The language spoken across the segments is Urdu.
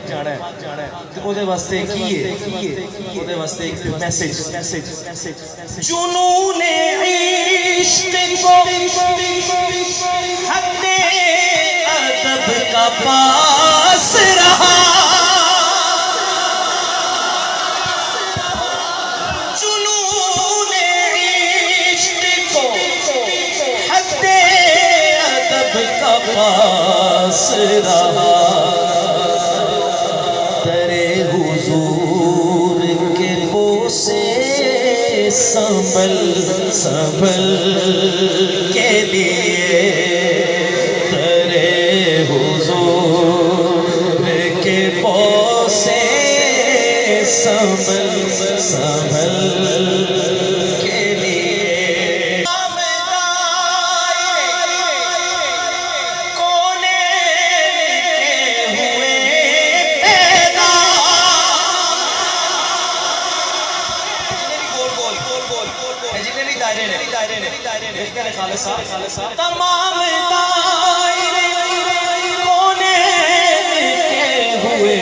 جانا ہے وہ دے واسطے کی ہے وہ دے واسطے ایک میسیج جنون عشق کو حد ادب کا پاس رہا جنون عشق کو حد ادب کا پاس رہا درے حضور کے بوسے سنبھل سنبھل کے لیے درے حضور کے بوسے سنبھل سنبھل کے لیے تمام دائرے کونے کے ہوئے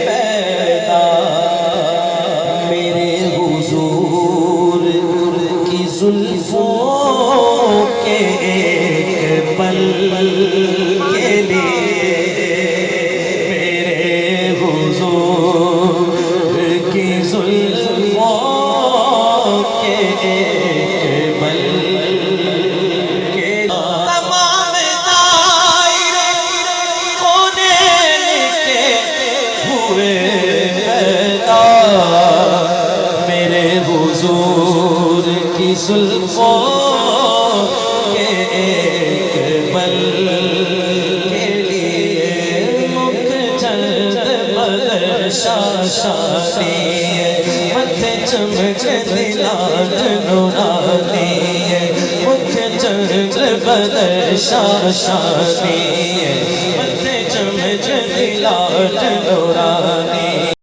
پیدا میرے حضور کی زلفوں کے ایک پل کے لیے میرے حضور کی زلفوں کے ایک پل حضور کی زلفوں کے ایک بل کے لیے مکھ چند بدر شاشانی متھے چمک دلال نورانی مکھ چند بدر شاشانی متھے چمک دلال نورانی